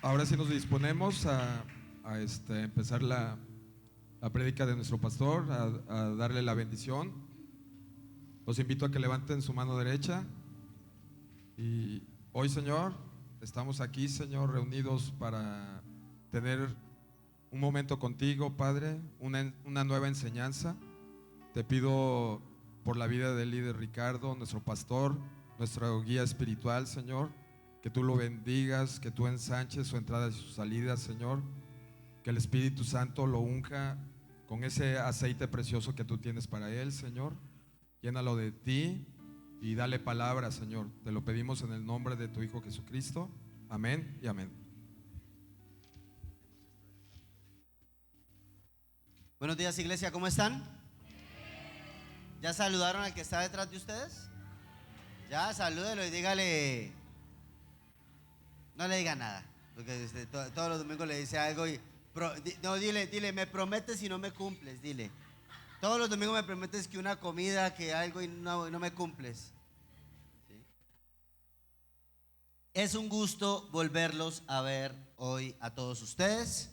Ahora sí nos disponemos a empezar la prédica de nuestro pastor, a darle la bendición. Los invito a que levanten su mano derecha. Y hoy, Señor, estamos aquí, Señor, reunidos para tener un momento contigo, Padre, una nueva enseñanza. Te pido por la vida del líder Ricardo, nuestro pastor, nuestro guía espiritual, Señor, que tú lo bendigas, que tú ensanches su entrada y su salida, Señor, que el Espíritu Santo lo unja con ese aceite precioso que tú tienes para él, Señor. Llénalo de ti y dale palabra, Señor. Te lo pedimos en el nombre de tu Hijo Jesucristo. Amén y amén. Buenos días, iglesia, ¿cómo están? ¿Ya saludaron al que está detrás de ustedes? Ya, salúdelo y dígale. No le diga nada, porque todos los domingos le dice algo y no, dile, me prometes y no me cumples, dile. Todos los domingos me prometes que una comida, que algo y no me cumples. ¿Sí? Es un gusto volverlos a ver hoy a todos ustedes.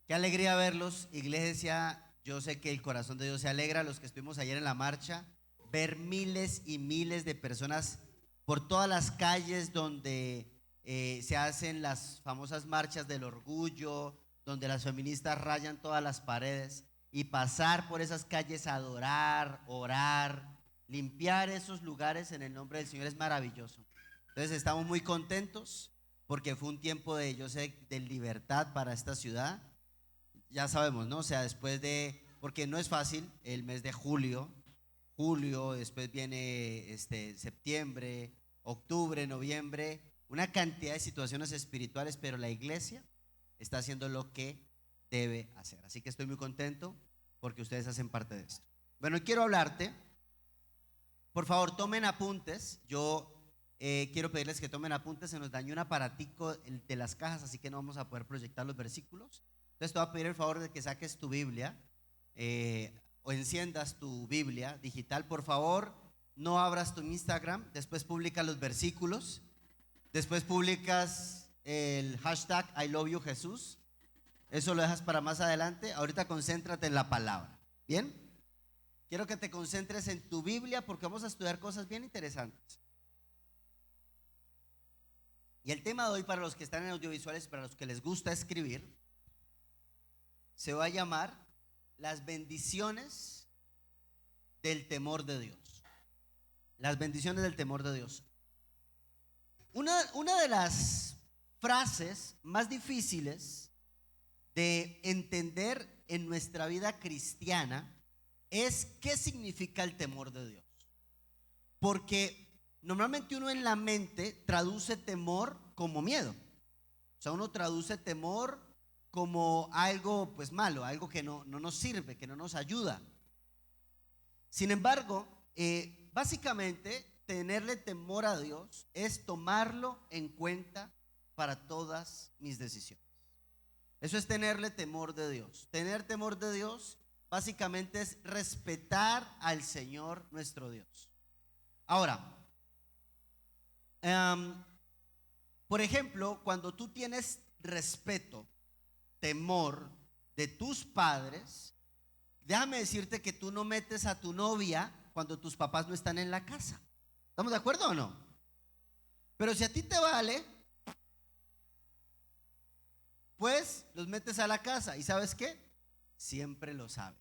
Qué alegría verlos, iglesia. Yo sé que el corazón de Dios se alegra. Los que estuvimos ayer en la marcha, ver miles y miles de personas por todas las calles donde se hacen las famosas marchas del orgullo, donde las feministas rayan todas las paredes, y pasar por esas calles a adorar, orar, limpiar esos lugares en el nombre del Señor es maravilloso. Entonces estamos muy contentos porque fue un tiempo de, yo sé, de libertad para esta ciudad. Ya sabemos, ¿no? O sea, porque no es fácil el mes de julio, después viene septiembre, octubre, noviembre, una cantidad de situaciones espirituales, pero la iglesia está haciendo lo que debe hacer. Así que estoy muy contento porque ustedes hacen parte de esto. Bueno, y quiero hablarte, por favor, tomen apuntes. Yo quiero pedirles que tomen apuntes. Se nos dañó un aparatico de las cajas, así que no vamos a poder proyectar los versículos. Entonces te voy a pedir el favor de que saques tu Biblia o enciendas tu Biblia digital. Por favor, no abras tu Instagram, después publica los versículos, después publicas el hashtag I love you Jesús. Eso lo dejas para más adelante. Ahorita concéntrate en la palabra. ¿Bien? Quiero que te concentres en tu Biblia porque vamos a estudiar cosas bien interesantes. Y el tema de hoy, para los que están en audiovisuales, para los que les gusta escribir, se va a llamar las bendiciones del temor de Dios. Las bendiciones del temor de Dios. Una de las frases más difíciles de entender en nuestra vida cristiana es qué significa el temor de Dios. Porque normalmente uno en la mente traduce temor como miedo. O sea, uno traduce temor como algo pues malo, algo que no nos sirve, que no nos ayuda. Sin embargo, básicamente tenerle temor a Dios es tomarlo en cuenta para todas mis decisiones. Eso es tenerle temor de Dios. Tener temor de Dios básicamente es respetar al Señor nuestro Dios. Ahora, por ejemplo, cuando tú tienes respeto, temor de tus padres, déjame decirte que tú no metes a tu novia cuando tus papás no están en la casa. ¿Estamos de acuerdo o no? Pero si a ti te vale, pues los metes a la casa. ¿Y sabes qué? Siempre lo saben.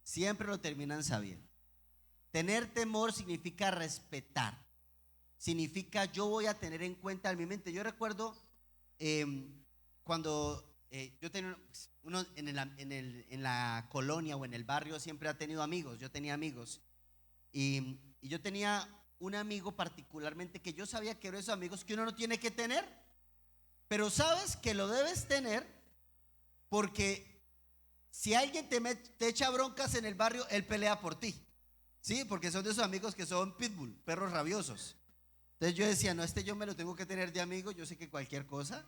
Siempre lo terminan sabiendo. Tener temor significa respetar. Significa yo voy a tener en cuenta en mi mente. Yo recuerdo cuando yo tenía uno en la colonia o en el barrio siempre ha tenido amigos. Yo tenía amigos y yo tenía un amigo particularmente que yo sabía que eran esos amigos que uno no tiene que tener, pero sabes que lo debes tener porque si alguien te echa broncas en el barrio, él pelea por ti. Sí, porque son de esos amigos que son pitbull, perros rabiosos. Entonces yo decía, no, yo me lo tengo que tener de amigo. Yo sé que cualquier cosa,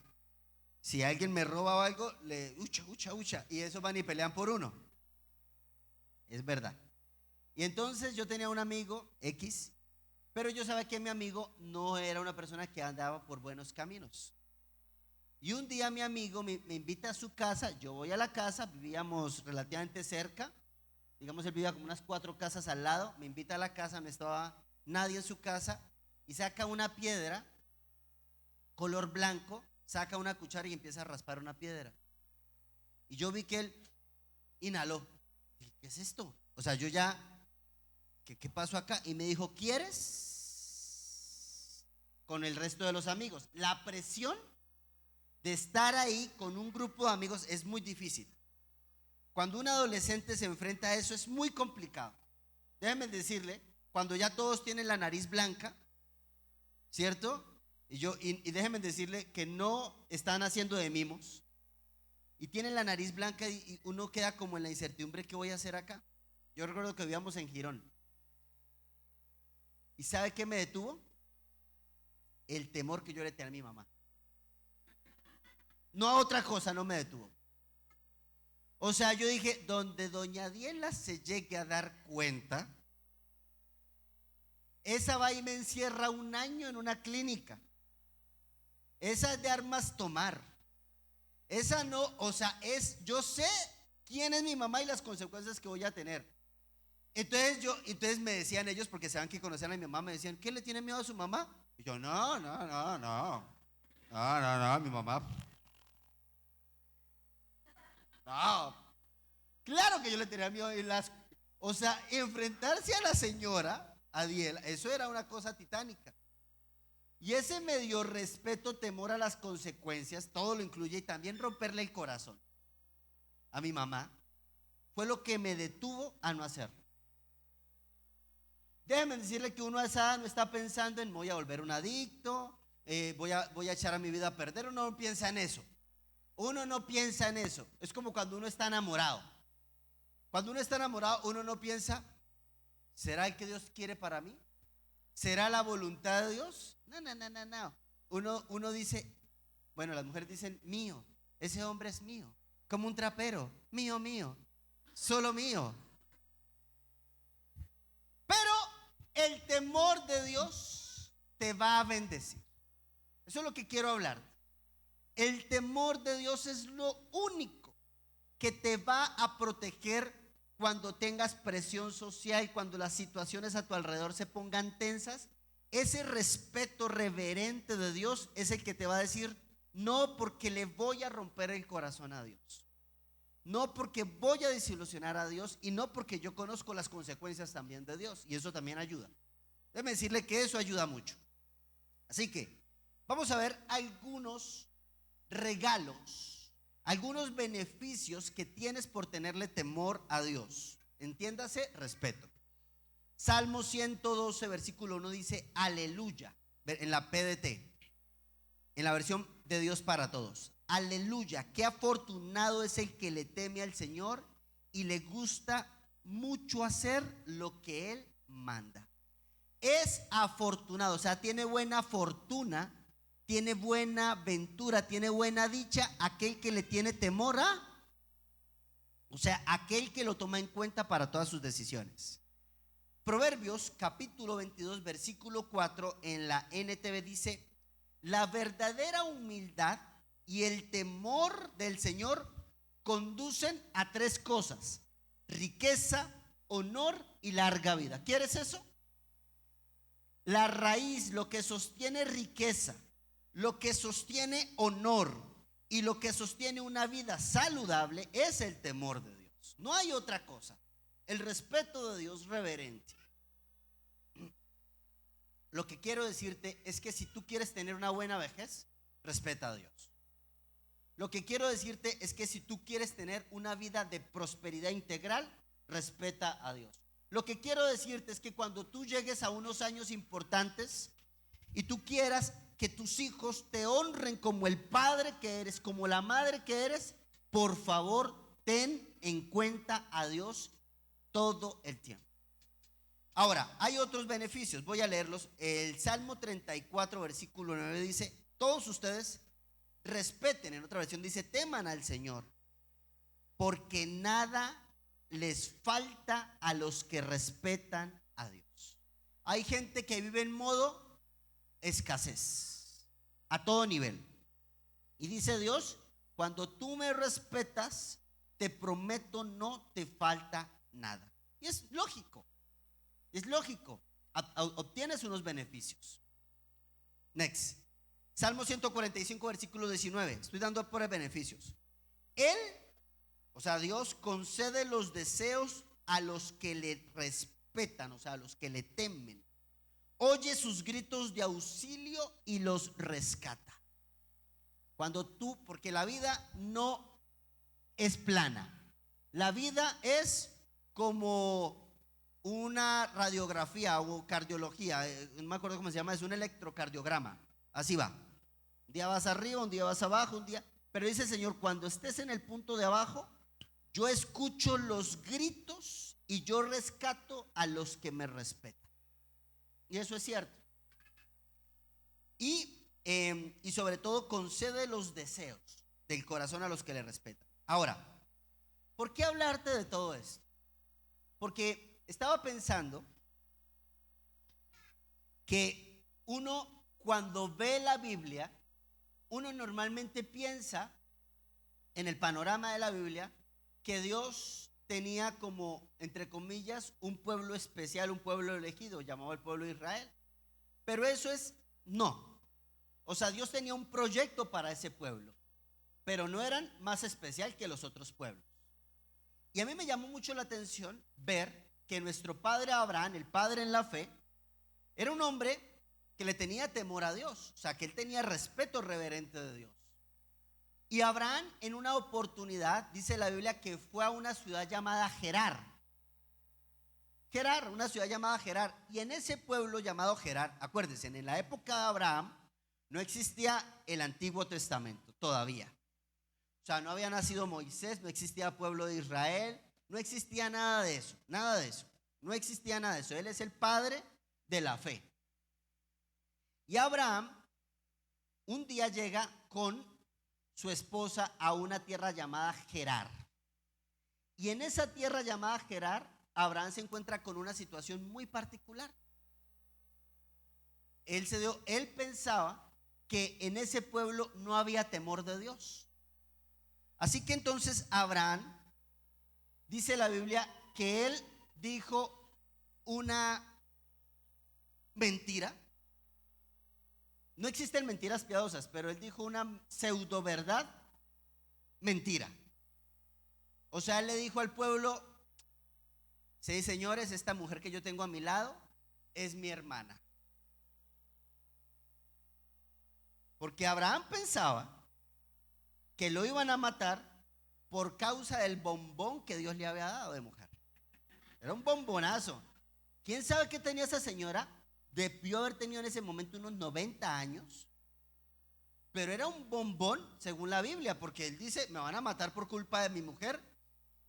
si alguien me roba o algo, le ucha, y esos van y pelean por uno. Es verdad. Y entonces yo tenía un amigo X, pero yo sabía que mi amigo no era una persona que andaba por buenos caminos. Y un día mi amigo me invita a su casa, yo voy a la casa, vivíamos relativamente cerca, digamos él vivía como unas 4 casas al lado, me invita a la casa, no estaba nadie en su casa y saca una piedra color blanco, saca una cuchara y empieza a raspar una piedra. Y yo vi que él inhaló. Dije, ¿qué es esto? O sea, yo ya, ¿qué pasó acá? Y me dijo, ¿quieres? Con el resto de los amigos. La presión de estar ahí con un grupo de amigos es muy difícil. Cuando un adolescente se enfrenta a eso es muy complicado. Déjenme decirle, cuando ya todos tienen la nariz blanca, ¿cierto? Y déjenme decirle que no están haciendo de mimos y tienen la nariz blanca y uno queda como en la incertidumbre, ¿qué voy a hacer acá? Yo recuerdo que vivíamos en Girón. ¿Y sabe qué me detuvo? El temor que yo le tenía a mi mamá. No a otra cosa, no me detuvo. O sea, yo dije, donde doña Diela se llegue a dar cuenta, esa va y me encierra un año en una clínica. Esa es de armas tomar. Esa no, o sea, yo sé quién es mi mamá y las consecuencias que voy a tener. Entonces me decían ellos, porque saben que conocían a mi mamá, me decían, ¿qué le tiene miedo a su mamá? Y yo, no, mi mamá. No, claro que yo le tenía miedo. O sea, enfrentarse a la señora, a Diela, eso era una cosa titánica. Y ese medio respeto, temor a las consecuencias, todo lo incluye, y también romperle el corazón a mi mamá, fue lo que me detuvo a no hacerlo. Déjenme decirle que uno a esa edad no está pensando en voy a volver un adicto, voy a echar a mi vida a perder. Uno no piensa en eso. Uno no piensa en eso. Es como cuando uno está enamorado. Cuando uno está enamorado, uno no piensa, ¿será el que Dios quiere para mí? ¿Será la voluntad de Dios? No. Uno dice, bueno, las mujeres dicen, mío, ese hombre es mío. Como un trapero, mío, solo mío. Pero el temor de Dios te va a bendecir. Eso es lo que quiero hablar. El temor de Dios es lo único que te va a proteger cuando tengas presión social, cuando las situaciones a tu alrededor se pongan tensas. Ese respeto reverente de Dios es el que te va a decir, no porque le voy a romper el corazón a Dios, no porque voy a desilusionar a Dios, y no porque yo conozco las consecuencias también de Dios, y eso también ayuda. Déjeme decirle que eso ayuda mucho. Así que vamos a ver algunos regalos, algunos beneficios que tienes por tenerle temor a Dios. Entiéndase, respeto. Salmo 112, versículo 1 dice, aleluya, en la PDT, en la versión de Dios para todos. Aleluya, qué afortunado es el que le teme al Señor y le gusta mucho hacer lo que Él manda. Es afortunado, o sea, tiene buena fortuna, tiene buena ventura, tiene buena dicha aquel que le tiene temor a, o sea, aquel que lo toma en cuenta para todas sus decisiones. Proverbios capítulo 22 versículo 4 en la NTV dice, la verdadera humildad y el temor del Señor conducen a 3 cosas: riqueza, honor y larga vida. ¿Quieres eso? La raíz, lo que sostiene riqueza, lo que sostiene honor y lo que sostiene una vida saludable es el temor de Dios. No hay otra cosa. El respeto de Dios reverente. Lo que quiero decirte es que si tú quieres tener una buena vejez, respeta a Dios. Lo que quiero decirte es que si tú quieres tener una vida de prosperidad integral, respeta a Dios. Lo que quiero decirte es que cuando tú llegues a unos años importantes y tú quieras que tus hijos te honren como el padre que eres, como la madre que eres, por favor, ten en cuenta a Dios todo el tiempo. Ahora, hay otros beneficios, voy a leerlos. El Salmo 34, versículo 9 dice, todos ustedes respeten, en otra versión dice, teman al Señor, porque nada les falta a los que respetan a Dios. Hay gente que vive en modo escasez, a todo nivel. Y dice Dios, cuando tú me respetas, te prometo no te falta nada. Y es lógico, es lógico. Obtienes unos beneficios. Next. Salmo 145, versículo 19. Estoy dando por beneficios. Él, o sea, Dios concede los deseos a los que le respetan, o sea, a los que le temen. Oye sus gritos de auxilio y los rescata. Cuando tú, porque la vida no es plana. La vida es como una radiografía o cardiología, no me acuerdo cómo se llama, es un electrocardiograma. Así va. Un día vas arriba, un día vas abajo, un día. Pero dice el Señor, cuando estés en el punto de abajo, yo escucho los gritos y yo rescato a los que me respetan. Y eso es cierto. Y sobre todo concede los deseos del corazón a los que le respetan. Ahora, ¿por qué hablarte de todo esto? Porque estaba pensando que uno cuando ve la Biblia, uno normalmente piensa en el panorama de la Biblia que Dios tenía como, entre comillas, un pueblo especial, un pueblo elegido, llamado el pueblo de Israel. Pero eso es no. O sea, Dios tenía un proyecto para ese pueblo, pero no eran más especial que los otros pueblos. Y a mí me llamó mucho la atención ver que nuestro padre Abraham, el padre en la fe, era un hombre que le tenía temor a Dios, o sea, que él tenía respeto reverente de Dios. Y Abraham en una oportunidad, dice la Biblia, que fue a una ciudad llamada Gerar. Gerar, una ciudad llamada Gerar. Y en ese pueblo llamado Gerar, acuérdense, en la época de Abraham no existía el Antiguo Testamento todavía. O sea, no había nacido Moisés, no existía pueblo de Israel, no existía nada de eso, nada de eso. No existía nada de eso. Él es el padre de la fe. Y Abraham un día llega con su esposa a una tierra llamada Gerar. Y en esa tierra llamada Gerar, Abraham se encuentra con una situación muy particular. Él pensaba que en ese pueblo no había temor de Dios. Así que entonces Abraham, dice la Biblia, que él dijo una mentira. No existen mentiras piadosas, pero él dijo una pseudo verdad, mentira. O sea, él le dijo al pueblo, sí, señores, esta mujer que yo tengo a mi lado es mi hermana. Porque Abraham pensaba que lo iban a matar por causa del bombón que Dios le había dado de mujer. Era un bombonazo. ¿Quién sabe qué tenía esa señora? Debió haber tenido en ese momento unos 90 años. Pero era un bombón, según la Biblia, porque él dice, me van a matar por culpa de mi mujer.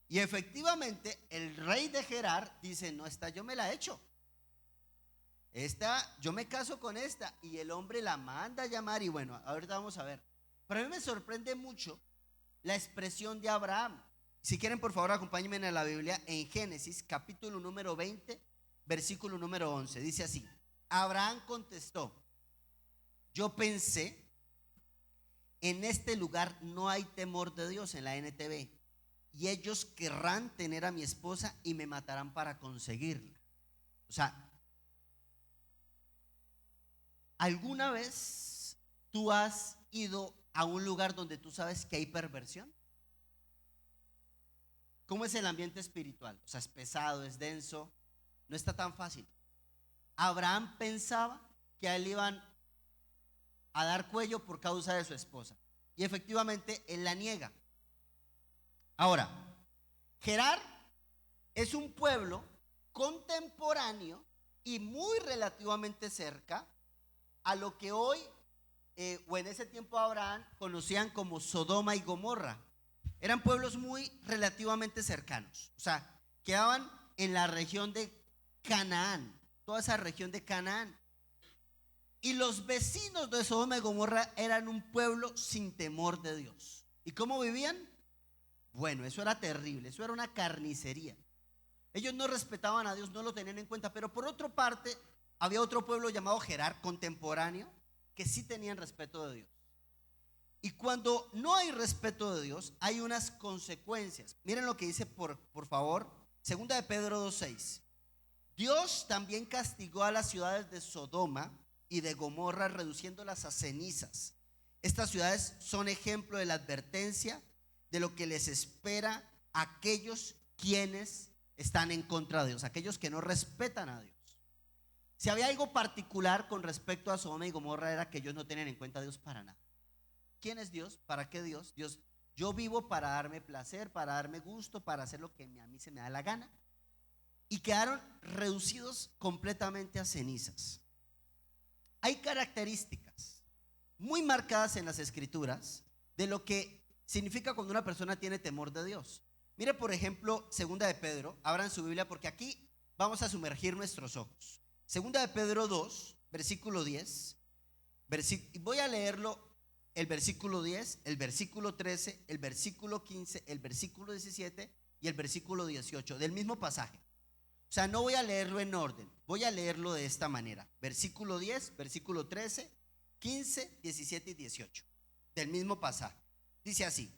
Y efectivamente, el rey de Gerar dice, no, esta yo me la echo. Esta, yo me caso con esta. Y el hombre la manda a llamar y bueno, ahorita vamos a ver. Pero a mí me sorprende mucho la expresión de Abraham. Si quieren, por favor, acompáñenme en la Biblia en Génesis, capítulo número 20, versículo número 11. Dice así, Abraham contestó, yo pensé, en este lugar no hay temor de Dios, en la NTV, y ellos querrán tener a mi esposa y me matarán para conseguirla. O sea, ¿alguna vez tú has ido a un lugar donde tú sabes que hay perversión? ¿Cómo es el ambiente espiritual? O sea, es pesado, es denso, no está tan fácil. Abraham pensaba que a él iban a dar cuello por causa de su esposa. Y efectivamente él la niega. Ahora, Gerar es un pueblo contemporáneo y muy relativamente cerca a lo que hoy o en ese tiempo Abraham conocían como Sodoma y Gomorra. Eran pueblos muy relativamente cercanos. O sea, quedaban en la región de Canaán, toda esa región de Canaán. Y los vecinos de Sodoma y Gomorra eran un pueblo sin temor de Dios. ¿Y cómo vivían? Bueno, eso era terrible, eso era una carnicería. Ellos no respetaban a Dios, no lo tenían en cuenta. Pero por otra parte, había otro pueblo llamado Gerar, contemporáneo, que sí tenían respeto de Dios. Y cuando no hay respeto de Dios, hay unas consecuencias. Miren lo que dice, por favor, segunda de Pedro 2:6. Dios también castigó a las ciudades de Sodoma y de Gomorra, reduciéndolas a cenizas. Estas ciudades son ejemplo de la advertencia de lo que les espera a aquellos quienes están en contra de Dios, aquellos que no respetan a Dios. Si había algo particular con respecto a Sodoma y Gomorra, era que ellos no tenían en cuenta a Dios para nada. ¿Quién es Dios? ¿Para qué Dios? Dios, yo vivo para darme placer, para darme gusto, para hacer lo que a mí se me da la gana. Y quedaron reducidos completamente a cenizas. Hay características muy marcadas en las escrituras de lo que significa cuando una persona tiene temor de Dios. Mire, por ejemplo, segunda de Pedro, abran su Biblia porque aquí vamos a sumergir nuestros ojos. Segunda de Pedro 2, versículo 10. Voy a leerlo, el versículo 10, el versículo 13, el versículo 15, el versículo 17 y el versículo 18 del mismo pasaje. O sea, no voy a leerlo en orden, voy a leerlo de esta manera. Versículo 10, versículo 13, 15, 17 y 18 del mismo pasaje. Dice así: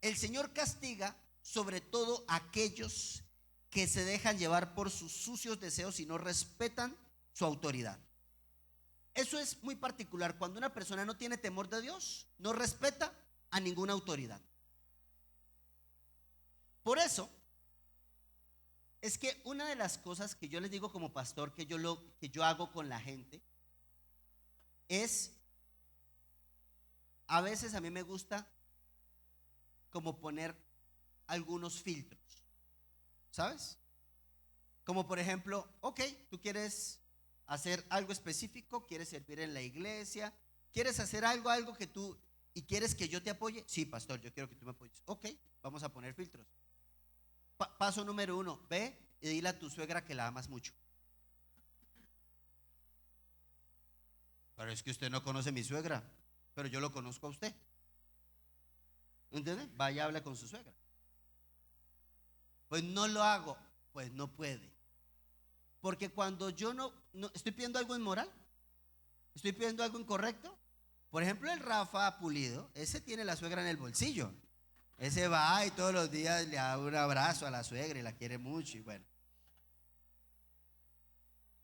el Señor castiga sobre todo a aquellos que se dejan llevar por sus sucios deseos y no respetan su autoridad. Eso es muy particular. Cuando una persona no tiene temor de Dios, no respeta a ninguna autoridad. Por eso es que una de las cosas que yo les digo como pastor que yo hago con la gente es, a veces a mí me gusta como poner algunos filtros, ¿sabes? Como por ejemplo, ok, tú quieres hacer algo específico, quieres servir en la iglesia, quieres hacer algo que tú, y quieres que yo te apoye. Sí, pastor, yo quiero que tú me apoyes. Ok, vamos a poner filtros. Paso número 1, ve y dile a tu suegra que la amas mucho. Pero es que usted no conoce a mi suegra, pero yo lo conozco a usted. ¿Entiende? Vaya, habla con su suegra. Pues no lo hago, pues no puede. Porque cuando yo no estoy pidiendo algo inmoral, estoy pidiendo algo incorrecto. Por ejemplo, el Rafa Pulido, ese tiene la suegra en el bolsillo. Ese va y todos los días le da un abrazo a la suegra y la quiere mucho. Y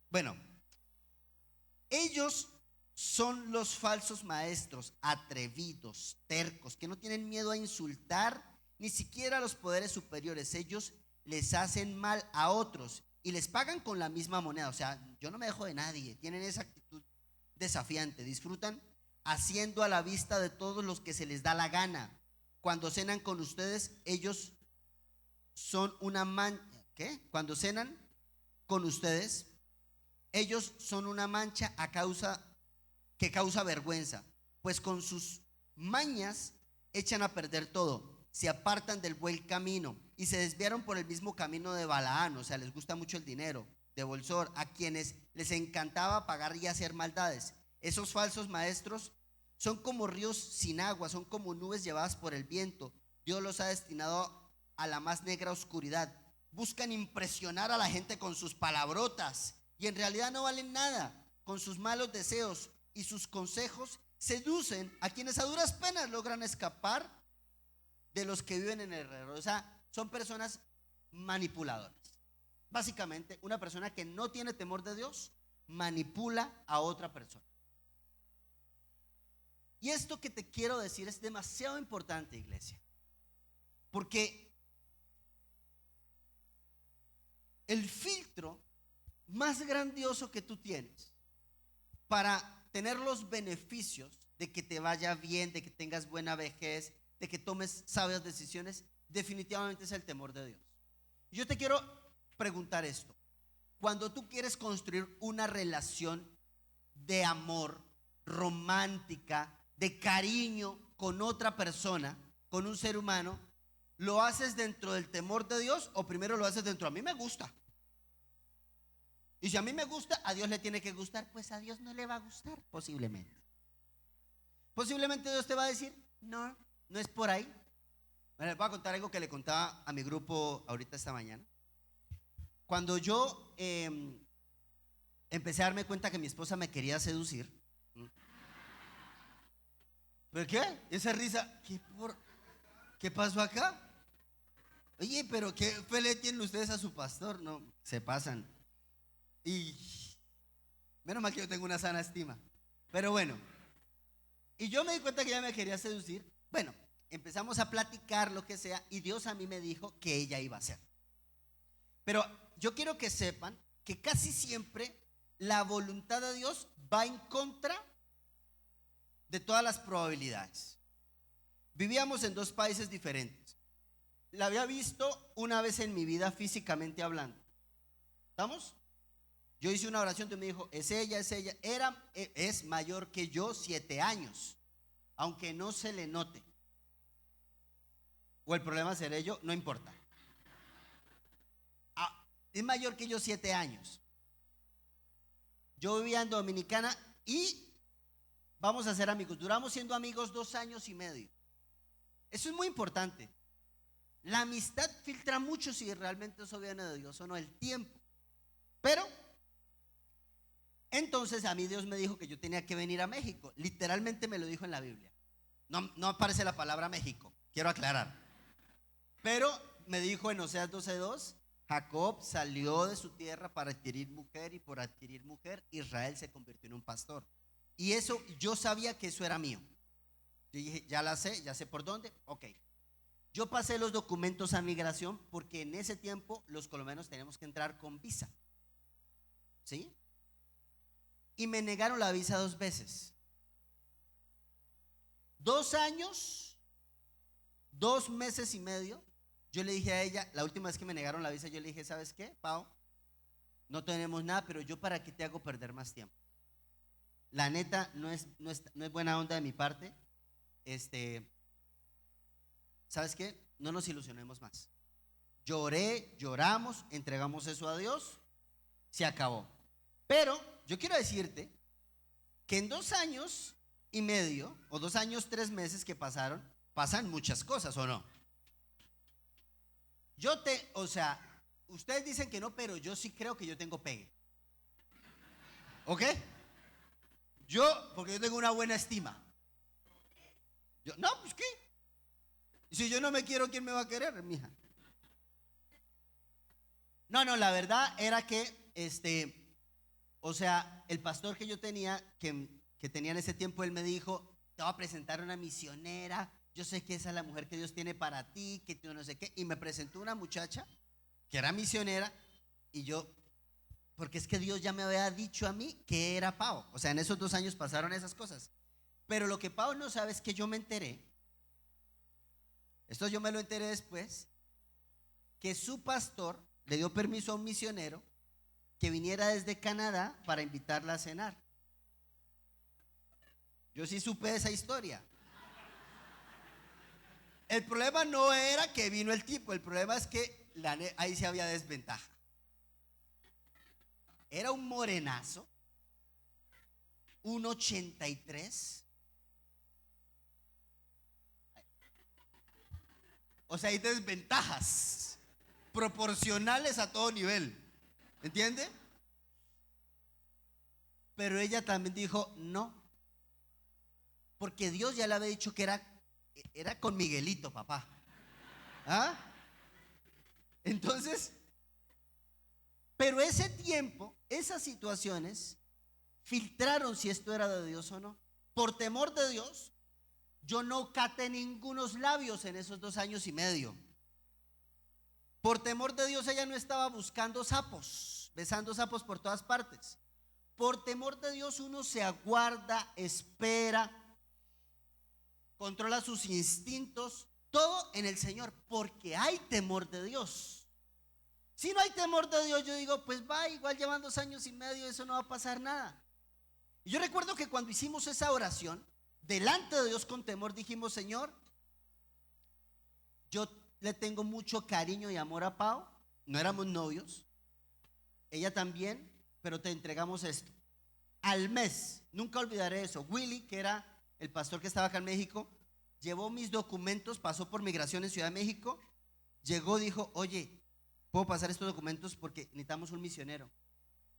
bueno, ellos son los falsos maestros, atrevidos, tercos, que no tienen miedo a insultar ni siquiera a los poderes superiores. Ellos les hacen mal a otros y les pagan con la misma moneda. O sea, yo no me dejo de nadie. Tienen esa actitud desafiante. Disfrutan haciendo a la vista de todos los que se les da la gana. Cuando cenan con ustedes, ellos son una mancha. ¿Qué? Cuando cenan con ustedes, ellos son una mancha que causa vergüenza, pues con sus mañas echan a perder todo, se apartan del buen camino y se desviaron por el mismo camino de Balaán. O sea, les gusta mucho el dinero, de Bolsor, a quienes les encantaba pagar y hacer maldades. Esos falsos maestros son como ríos sin agua, son como nubes llevadas por el viento. Dios los ha destinado a la más negra oscuridad. Buscan impresionar a la gente con sus palabrotas y en realidad no valen nada. Con sus malos deseos y sus consejos seducen a quienes a duras penas logran escapar de los que viven en el error. O sea, son personas manipuladoras. Básicamente, una persona que no tiene temor de Dios manipula a otra persona. Y esto que te quiero decir es demasiado importante, iglesia, porque el filtro más grandioso que tú tienes para tener los beneficios de que te vaya bien, de que tengas buena vejez, de que tomes sabias decisiones, definitivamente es el temor de Dios. Yo te quiero preguntar esto: cuando tú quieres construir una relación de amor romántica, de cariño con otra persona, con un ser humano, ¿lo haces dentro del temor de Dios o primero lo haces dentro? A mí me gusta. Y si a mí me gusta, a Dios le tiene que gustar. Pues a Dios no le va a gustar, posiblemente. Posiblemente Dios te va a decir, no, no es por ahí. Les voy a contar algo que le contaba a mi grupo ahorita esta mañana. Cuando yo empecé a darme cuenta que mi esposa me quería seducir, ¿Pero qué? Esa risa, ¿qué pasó acá? Oye, pero ¿qué fe le tienen ustedes a su pastor? No, se pasan. Y menos mal que yo tengo una sana estima. Pero bueno, y yo me di cuenta que ella me quería seducir. Bueno, empezamos a platicar lo que sea y Dios a mí me dijo que ella iba a hacer. Pero yo quiero que sepan que casi siempre la voluntad de Dios va en contra de todas las probabilidades. Vivíamos en dos países diferentes. La había visto una vez en mi vida físicamente hablando. ¿Estamos? Yo hice una oración, entonces me dijo, es ella. Es mayor que yo 7 años, aunque no se le note. O el problema seré yo, no importa. Es mayor que yo 7 años. Yo vivía en Dominicana y vamos a ser amigos. Duramos siendo amigos 2 años y medio. Eso es muy importante. La amistad filtra mucho si realmente eso viene de Dios o no, el tiempo. Pero entonces a mí Dios me dijo que yo tenía que venir a México. Literalmente me lo dijo en la Biblia. No aparece la palabra México, quiero aclarar. Pero me dijo en Oseas 12:2, Jacob salió de su tierra para adquirir mujer y por adquirir mujer Israel se convirtió en un pastor. Y eso, yo sabía que eso era mío. Yo dije, ya sé por dónde, ok. Yo pasé los documentos a migración porque en ese tiempo los colombianos teníamos que entrar con visa. ¿Sí? Y me negaron la visa 2 veces. 2 años, 2 meses y medio. Yo le dije a ella, la última vez que me negaron la visa, yo le dije, ¿sabes qué, Pau? No tenemos nada, pero yo para qué te hago perder más tiempo. La neta, no es buena onda de mi parte. ¿Sabes qué? No nos ilusionemos más. Lloramos, entregamos eso a Dios, se acabó. Pero yo quiero decirte que en 2 años y medio, o 2 años, 3 meses que pasaron, pasan muchas cosas, ¿o no? O sea, ustedes dicen que no, pero yo sí creo que yo tengo pegue. ¿Ok? Porque yo tengo una buena estima. No, pues ¿qué? Si yo no me quiero, ¿quién me va a querer, mija? No, la verdad era que, o sea, el pastor que yo tenía, que tenía en ese tiempo, él me dijo, te voy a presentar una misionera, yo sé que esa es la mujer que Dios tiene para ti, que tú no sé qué, y me presentó una muchacha que era misionera, y yo, porque es que Dios ya me había dicho a mí que era Pau, o sea, en esos 2 años pasaron esas cosas, pero lo que Pau no sabe es que yo me enteré, esto yo me lo enteré después, que su pastor le dio permiso a un misionero que viniera desde Canadá para invitarla a cenar. Yo sí supe esa historia. El problema no era que vino el tipo, el problema es que ahí sí había desventaja. Era un morenazo, 1,83. O sea, hay desventajas proporcionales a todo nivel. ¿Entiende? Pero ella también dijo no. Porque Dios ya le había dicho que era con Miguelito, papá. ¿Ah? Entonces, pero ese tiempo, esas situaciones filtraron si esto era de Dios o no. Por temor de Dios, yo no caté ningunos labios en esos 2 años y medio. Por temor de Dios, ella no estaba buscando sapos, besando sapos por todas partes. Por temor de Dios, uno se aguarda, espera, controla sus instintos, todo en el Señor, porque hay temor de Dios. Si no hay temor de Dios, yo digo, pues va, igual llevan 2 años y medio, eso no va a pasar nada. Y yo recuerdo que cuando hicimos esa oración, delante de Dios con temor, dijimos, Señor, yo le tengo mucho cariño y amor a Pau, no éramos novios, ella también, pero te entregamos esto. Al mes, nunca olvidaré eso, Willy, que era el pastor que estaba acá en México, llevó mis documentos, pasó por migración en Ciudad de México, llegó, dijo, oye, ¿puedo pasar estos documentos porque necesitamos un misionero?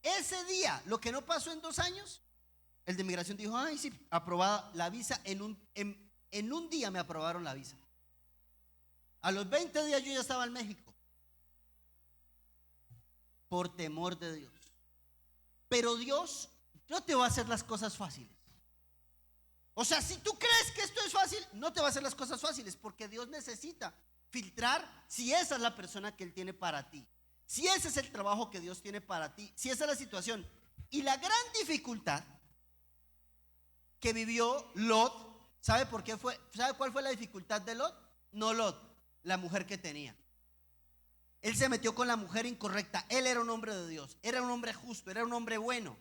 Ese día, lo que no pasó en 2 años, el de migración dijo, ay sí, aprobada la visa en En un día me aprobaron la visa. A los 20 días yo ya estaba en México. Por temor de Dios. Pero Dios no te va a hacer las cosas fáciles. O sea, si tú crees que esto es fácil, no te va a hacer las cosas fáciles, porque Dios necesita filtrar si esa es la persona que Él tiene para ti, si ese es el trabajo que Dios tiene para ti, si esa es la situación. Y la gran dificultad que vivió Lot, ¿sabe por qué fue? ¿Sabe cuál fue la dificultad de Lot? No Lot, la mujer que tenía. Él se metió con la mujer incorrecta. Él era un hombre de Dios, era un hombre justo, era un hombre bueno.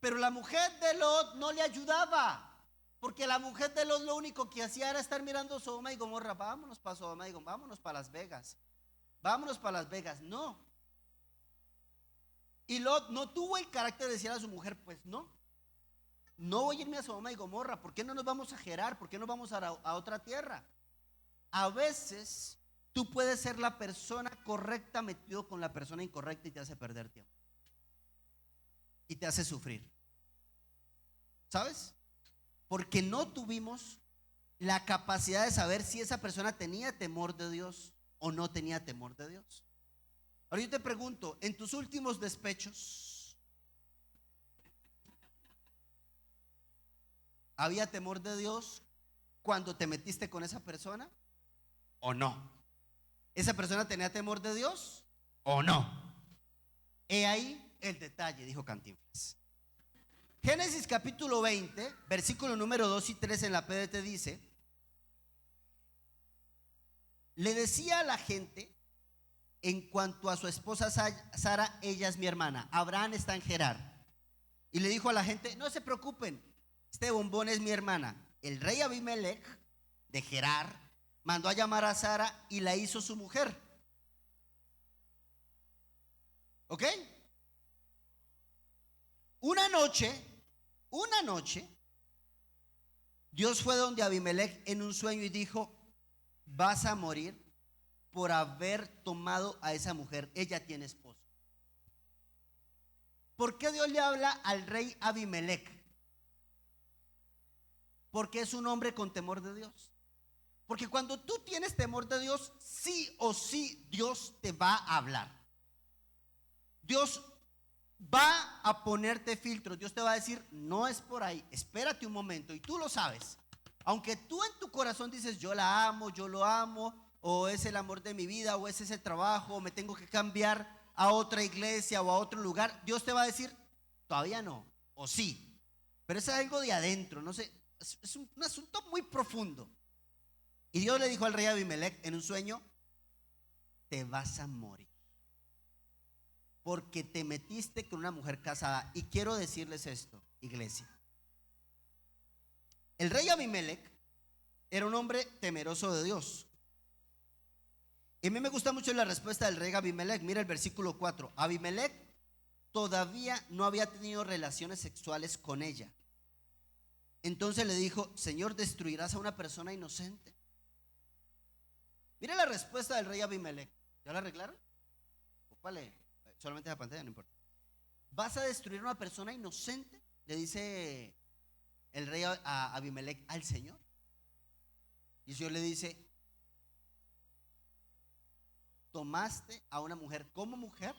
Pero la mujer de Lot no le ayudaba, porque la mujer de Lot lo único que hacía era estar mirando Sodoma y Gomorra. Vámonos para Sodoma y Gomorra, vámonos para Las Vegas. Vámonos para Las Vegas. No. Y Lot no tuvo el carácter de decir a su mujer, pues no voy a irme a Sodoma y Gomorra. ¿Por qué no nos vamos a Gerar? ¿Por qué no vamos a otra tierra? A veces tú puedes ser la persona correcta metido con la persona incorrecta y te hace perder tiempo y te hace sufrir. ¿Sabes? Porque no tuvimos la capacidad de saber si esa persona tenía temor de Dios o no tenía temor de Dios. Ahora yo te pregunto, en tus últimos despechos, ¿había temor de Dios cuando te metiste con esa persona o no? ¿Esa persona tenía temor de Dios o no? He ahí el detalle, dijo Cantinflas. Génesis capítulo 20, versículo número 2 y 3 en la PDT dice: le decía a la gente en cuanto a su esposa Sara, ella es mi hermana, Abraham está en Gerar. Y le dijo a la gente: no se preocupen, este bombón es mi hermana. El rey Abimelech de Gerar mandó a llamar a Sara y la hizo su mujer. ¿Ok? Una noche, Dios fue donde Abimelech en un sueño y dijo: vas a morir por haber tomado a esa mujer, ella tiene esposo. ¿Por qué Dios le habla al rey Abimelech? Porque es un hombre con temor de Dios. Porque cuando tú tienes temor de Dios, sí o sí Dios te va a hablar. Dios va a ponerte filtros. Dios te va a decir: no es por ahí, espérate un momento. Y tú lo sabes. Aunque tú en tu corazón dices: yo la amo, yo lo amo, o es el amor de mi vida, o es ese trabajo, o me tengo que cambiar a otra iglesia o a otro lugar, Dios te va a decir: todavía no, o sí. Pero eso es algo de adentro, no sé, es un asunto muy profundo. Y Dios le dijo al rey Abimelech en un sueño: te vas a morir porque te metiste con una mujer casada. Y quiero decirles esto, iglesia: el rey Abimelech era un hombre temeroso de Dios. Y a mí me gusta mucho la respuesta del rey Abimelech. Mira el versículo 4. Abimelech todavía no había tenido relaciones sexuales con ella. Entonces le dijo: Señor, ¿destruirás a una persona inocente? Mira la respuesta del rey Abimelech. ¿Ya la arreglaron? Vale, solamente la pantalla, no importa. ¿Vas a destruir a una persona inocente?, le dice el rey a Abimelech al Señor. Y el Señor le dice: tomaste a una mujer como mujer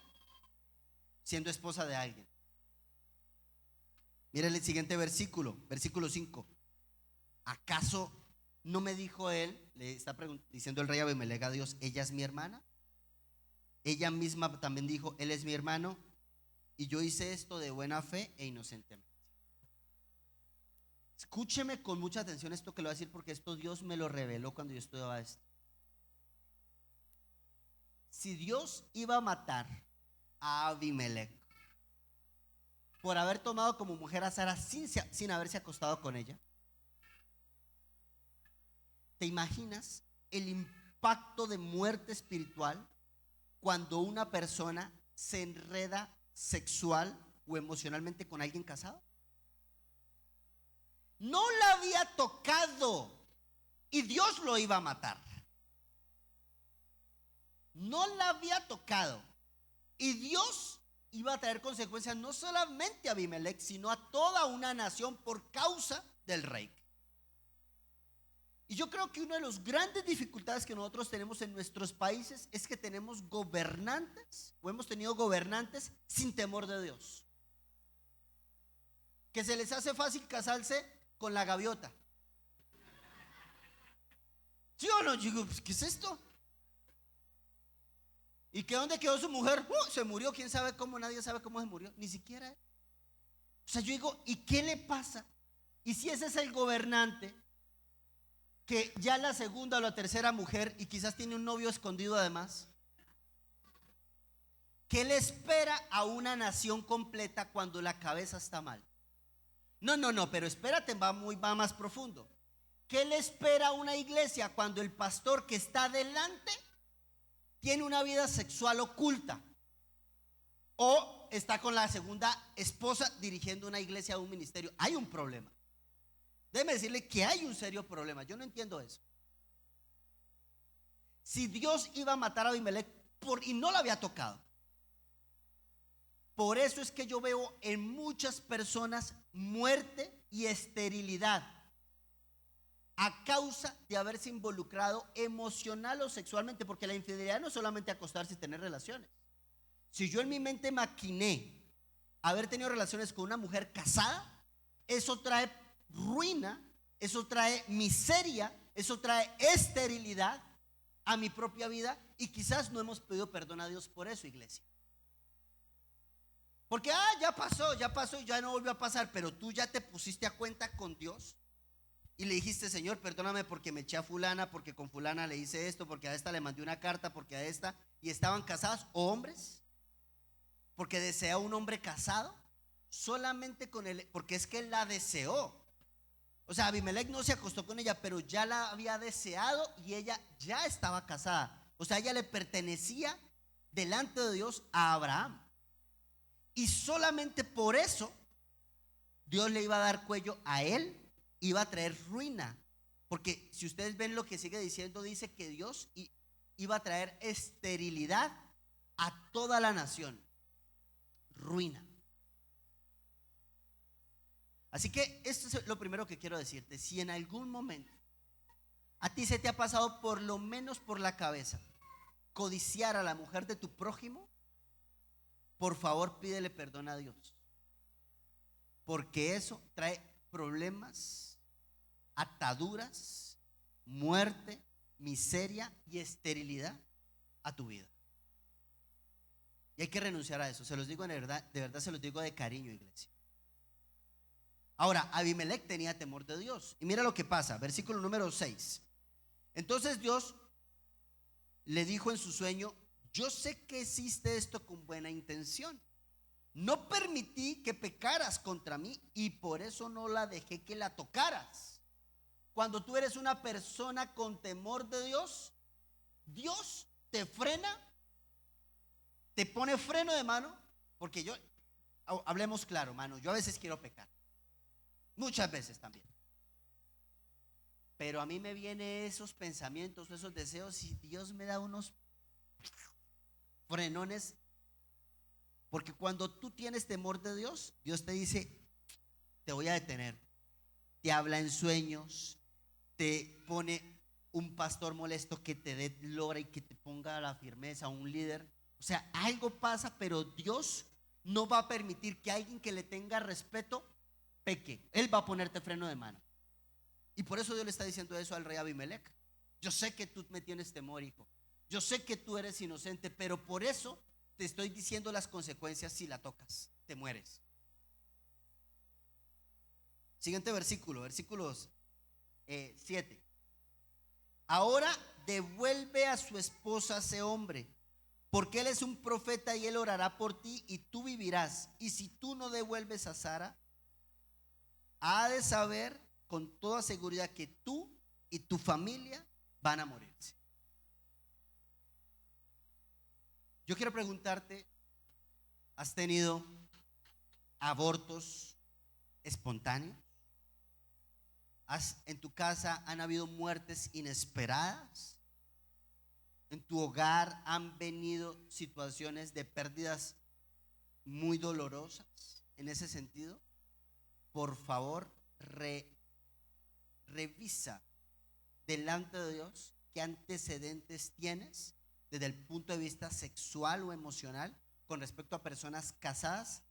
siendo esposa de alguien. Miren el siguiente versículo, versículo 5. ¿Acaso no me dijo él, le está diciendo el rey Abimelech a Dios, ella es mi hermana? Ella misma también dijo: él es mi hermano, y yo hice esto de buena fe e inocentemente. Escúcheme con mucha atención esto que le voy a decir, porque esto Dios me lo reveló cuando yo estudiaba esto. Si Dios iba a matar a Abimelech por haber tomado como mujer a Sara sin haberse acostado con ella, ¿te imaginas el impacto de muerte espiritual cuando una persona se enreda sexual o emocionalmente con alguien casado? No la había tocado y Dios lo iba a matar. No la había tocado y Dios iba a traer consecuencias no solamente a Abimelech, sino a toda una nación por causa del rey. Y yo creo que una de las grandes dificultades que nosotros tenemos en nuestros países es que tenemos gobernantes, o hemos tenido gobernantes sin temor de Dios, que se les hace fácil casarse con la gaviota. ¿Sí o no? Yo digo, pues, ¿qué es esto? ¿Y que dónde quedó su mujer? Se murió, quién sabe cómo, nadie sabe cómo se murió, ni siquiera él. O sea, yo digo, ¿y qué le pasa? Y si ese es el gobernante, que ya la segunda o la tercera mujer, y quizás tiene un novio escondido además, ¿qué le espera a una nación completa cuando la cabeza está mal? No, pero espérate, va más profundo. ¿Qué le espera a una iglesia cuando el pastor que está delante tiene una vida sexual oculta? O está con la segunda esposa dirigiendo una iglesia o un ministerio. Hay un problema. Déjeme decirle que hay un serio problema. Yo no entiendo eso. Si Dios iba a matar a Abimelech y no lo había tocado. Por eso es que yo veo en muchas personas muerte y esterilidad a causa de haberse involucrado emocional o sexualmente, porque la infidelidad no es solamente acostarse y tener relaciones. Si yo en mi mente maquiné haber tenido relaciones con una mujer casada, eso trae ruina, eso trae miseria, eso trae esterilidad a mi propia vida, y quizás no hemos pedido perdón a Dios por eso, iglesia. Porque ya pasó y ya no volvió a pasar, pero tú ya te pusiste a cuenta con Dios y le dijiste: Señor, perdóname porque me eché a fulana, porque con fulana le hice esto, porque a esta le mandé una carta, porque a esta, y estaban casadas, o hombres, porque desea un hombre casado solamente con él, porque es que él la deseó. O sea, Abimelech no se acostó con ella, pero ya la había deseado y ella ya estaba casada. O sea, ella le pertenecía delante de Dios a Abraham. Y solamente por eso Dios le iba a dar cuello a él, iba a traer ruina. Porque si ustedes ven lo que sigue diciendo, dice que Dios iba a traer esterilidad a toda la nación. Ruina. Así que esto es lo primero que quiero decirte. Si en algún momento a ti se te ha pasado por lo menos por la cabeza codiciar a la mujer de tu prójimo, por favor pídele perdón a Dios, porque eso trae problemas, ataduras, muerte, miseria y esterilidad a tu vida. Y hay que renunciar a eso. Se los digo de verdad se los digo de cariño, iglesia. Ahora, Abimelech tenía temor de Dios. Y mira lo que pasa, versículo número 6. Entonces Dios le dijo en su sueño: yo sé que hiciste esto con buena intención. No permití que pecaras contra mí y por eso no la dejé que la tocaras. Cuando tú eres una persona con temor de Dios, Dios te frena, te pone freno de mano, porque hablemos claro, mano, yo a veces quiero pecar. Muchas veces también. Pero a mí me vienen esos pensamientos, esos deseos, y Dios me da unos frenones. Porque cuando tú tienes temor de Dios, Dios te dice: te voy a detener. Te habla en sueños, te pone un pastor molesto que te dé lora y que te ponga la firmeza, un líder. O sea, algo pasa, pero Dios no va a permitir que alguien que le tenga respeto peque. Él va a ponerte freno de mano. Y por eso Dios le está diciendo eso al rey Abimelech: yo sé que tú me tienes temor, hijo. Yo sé que tú eres inocente, pero por eso te estoy diciendo las consecuencias. Si la tocas, te mueres. Siguiente versículo, versículos 7. Ahora devuelve a su esposa a ese hombre, porque él es un profeta y él orará por ti y tú vivirás. Y si tú no devuelves a Sara, ha de saber con toda seguridad que tú y tu familia van a morirse. Yo quiero preguntarte: ¿has tenido abortos espontáneos? ¿En tu casa han habido muertes inesperadas? ¿En tu hogar han venido situaciones de pérdidas muy dolorosas en ese sentido? Por favor, revisa delante de Dios? ¿Qué antecedentes tienes desde el punto de vista sexual o emocional con respecto a personas casadas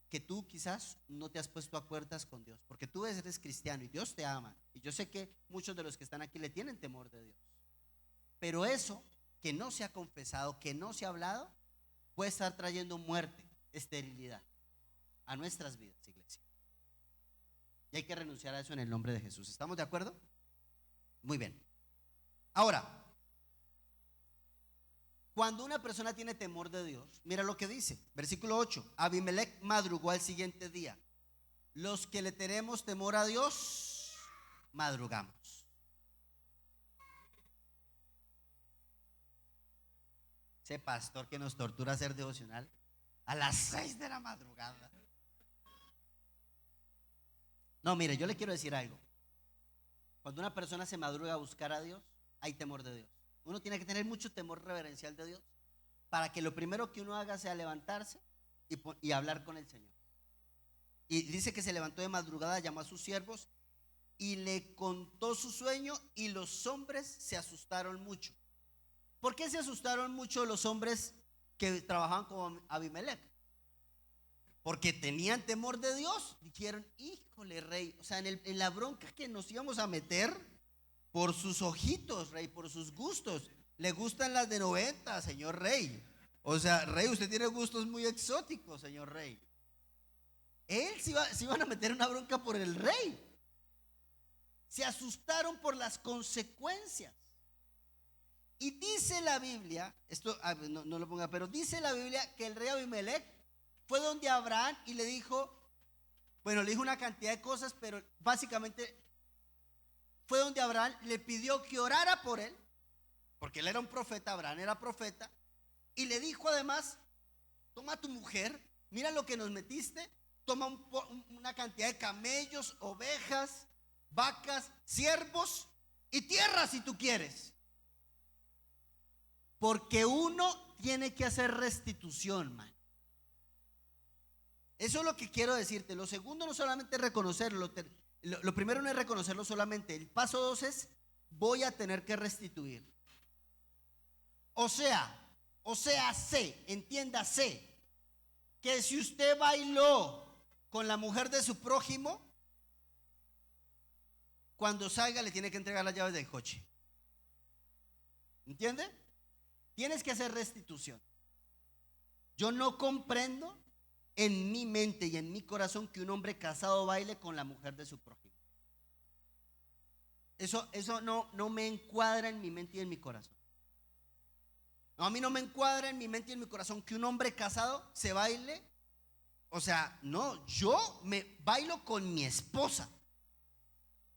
que tú quizás no te has puesto a cuentas con Dios? Porque tú eres cristiano y Dios te ama. Y yo sé que muchos de los que están aquí le tienen temor de Dios. Pero eso que no se ha confesado, que no se ha hablado, puede estar trayendo muerte, esterilidad a nuestras vidas, iglesia. Y hay que renunciar a eso en el nombre de Jesús. ¿Estamos de acuerdo? Muy bien. Ahora, cuando una persona tiene temor de Dios, mira lo que dice, versículo 8: Abimelech madrugó al siguiente día. Los que le tenemos temor a Dios, madrugamos. Ese pastor que nos tortura hacer devocional a las 6 de la madrugada. No, mire, yo le quiero decir algo. Cuando una persona se madruga a buscar a Dios, hay temor de Dios. Uno tiene que tener mucho temor reverencial de Dios para que lo primero que uno haga sea levantarse y hablar con el Señor. Y dice que se levantó de madrugada, llamó a sus siervos y le contó su sueño, y los hombres se asustaron mucho. ¿Por qué se asustaron mucho los hombres que trabajaban con Abimelech? Porque tenían temor de Dios. Dijeron: híjole, rey, o sea, en la bronca que nos íbamos a meter por sus ojitos, rey, por sus gustos. Le gustan las de 90, señor rey. O sea, rey, usted tiene gustos muy exóticos, señor rey. Él se iban a meter en una bronca por el rey. Se asustaron por las consecuencias. Y dice la Biblia, esto no lo ponga, pero dice la Biblia que el rey Abimelech fue donde Abraham y le dijo, bueno, le dijo una cantidad de cosas, pero básicamente fue donde Abraham le pidió que orara por él, porque él era un profeta, Abraham era profeta, y le dijo además: toma a tu mujer, mira lo que nos metiste, toma una cantidad de camellos, ovejas, vacas, siervos y tierra si tú quieres. Porque uno tiene que hacer restitución, man. Eso es lo que quiero decirte. Lo segundo no solamente es reconocerlo. Lo primero no es reconocerlo solamente. El paso 2 es: voy a tener que restituir. O sea, entiéndase que si usted bailó con la mujer de su prójimo, cuando salga le tiene que entregar las llaves del coche. ¿Entiende? Tienes que hacer restitución. Yo no comprendo en mi mente y en mi corazón que un hombre casado baile con la mujer de su prójimo. Eso no me encuadra en mi mente y en mi corazón. No, a mí no me encuadra en mi mente y en mi corazón que un hombre casado se baile. O sea, no, yo me bailo con mi esposa.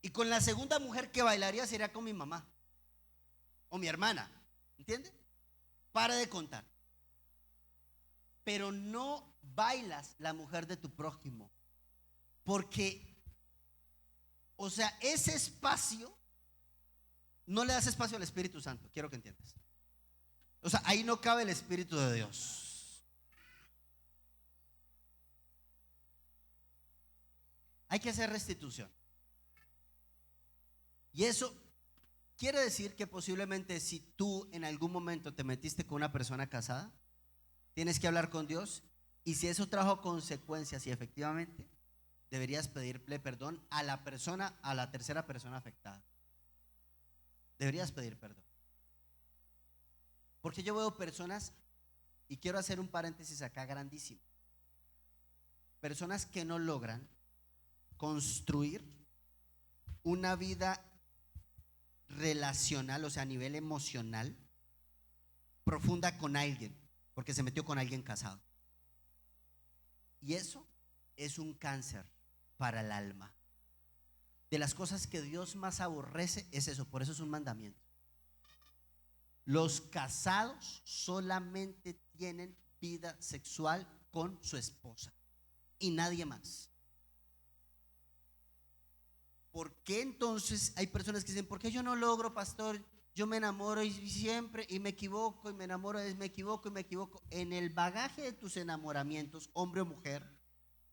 Y con la segunda mujer que bailaría sería con mi mamá o mi hermana. ¿Entiende? Para de contar. Pero no bailas la mujer de tu prójimo, porque, o sea, ese espacio no le das espacio al Espíritu Santo. Quiero que entiendas. O sea, ahí no cabe el Espíritu de Dios. Hay que hacer restitución. Y eso quiere decir que posiblemente si tú en algún momento te metiste con una persona casada, tienes que hablar con Dios, y si eso trajo consecuencias y efectivamente deberías pedirle perdón a la persona, a la tercera persona afectada. Deberías pedir perdón. Porque yo veo personas, y quiero hacer un paréntesis acá grandísimo, personas que no logran construir una vida relacional, o sea, a nivel emocional, profunda con alguien, porque se metió con alguien casado. Y eso es un cáncer para el alma. De las cosas que Dios más aborrece es eso, por eso es un mandamiento. Los casados solamente tienen vida sexual con su esposa y nadie más. ¿Por qué entonces hay personas que dicen: ¿por qué yo no logro, pastor? Yo me enamoro y siempre, y me equivoco, y me enamoro, y me equivoco, y me equivoco. En el bagaje de tus enamoramientos, hombre o mujer,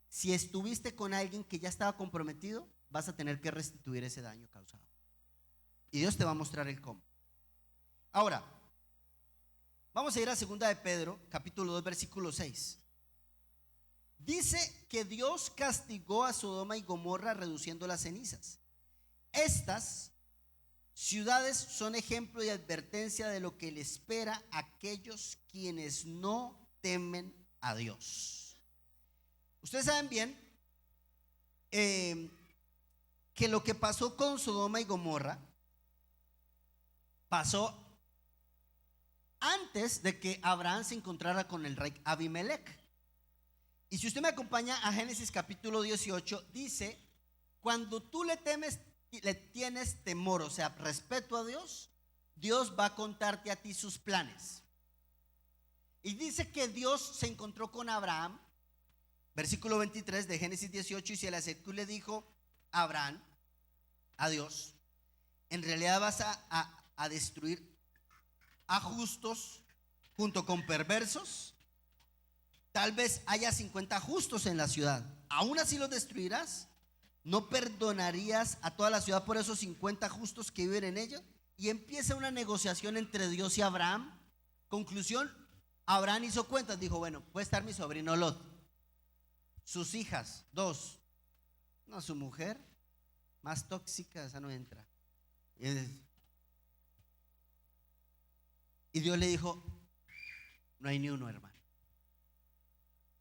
si estuviste con alguien que ya estaba comprometido, vas a tener que restituir ese daño causado. Y Dios te va a mostrar el cómo. Ahora, vamos a ir a 2 de Pedro, capítulo 2, versículo 6. Dice que Dios castigó a Sodoma y Gomorra reduciendo las cenizas. Estas ciudades son ejemplo y advertencia de lo que le espera a aquellos quienes no temen a Dios. Ustedes saben bien que lo que pasó con Sodoma y Gomorra pasó antes de que Abraham se encontrara con el rey Abimelech. Y si usted me acompaña a Génesis capítulo 18, dice: cuando tú le tienes temor, o sea, respeto a Dios, Dios va a contarte a ti sus planes. Y dice que Dios se encontró con Abraham, versículo 23 de Génesis 18, y se le acercó y le dijo a Abraham, a Dios: en realidad vas a destruir a justos junto con perversos. Tal vez haya 50 justos en la ciudad, aún así los destruirás. ¿No perdonarías a toda la ciudad por esos 50 justos que viven en ella? Y empieza una negociación entre Dios y Abraham. Conclusión: Abraham hizo cuentas, dijo: bueno, puede estar mi sobrino Lot, sus hijas, 2, no, su mujer, más tóxica, esa no entra. Y Dios le dijo: no hay ni uno, hermano,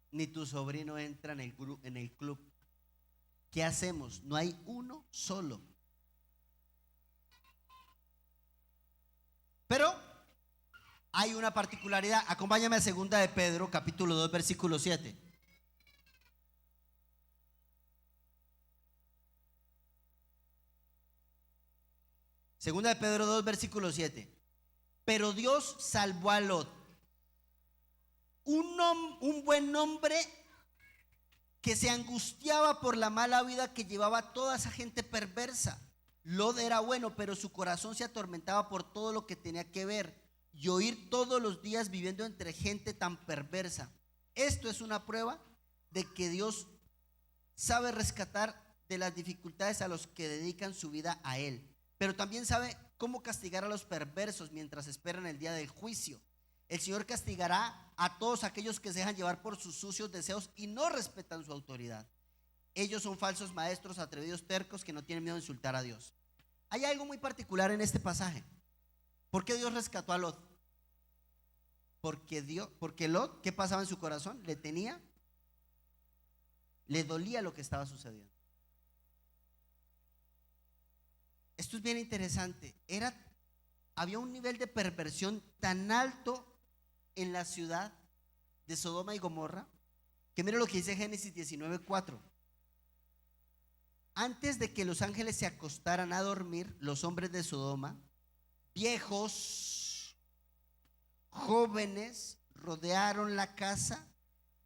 ni tu sobrino entra en el club. ¿Qué hacemos? No hay uno solo. Pero hay una particularidad. Acompáñame a 2 de Pedro, capítulo 2, versículo 7. Segunda de Pedro 2, versículo 7. Pero Dios salvó a Lot, un buen hombre que se angustiaba por la mala vida que llevaba toda esa gente perversa. Lot era bueno, pero su corazón se atormentaba por todo lo que tenía que ver y oír todos los días viviendo entre gente tan perversa. Esto es una prueba de que Dios sabe rescatar de las dificultades a los que dedican su vida a Él, pero también sabe cómo castigar a los perversos mientras esperan el día del juicio. El Señor castigará a todos aquellos que se dejan llevar por sus sucios deseos y no respetan su autoridad. Ellos son falsos maestros, atrevidos, tercos, que no tienen miedo de insultar a Dios. Hay algo muy particular en este pasaje. ¿Por qué Dios rescató a Lot? Porque Lot, ¿qué pasaba en su corazón? Le dolía lo que estaba sucediendo. Esto es bien interesante. Había un nivel de perversión tan alto en la ciudad de Sodoma y Gomorra, que mire lo que dice Génesis 19:4. Antes de que los ángeles se acostaran a dormir, los hombres de Sodoma, viejos, jóvenes, rodearon la casa,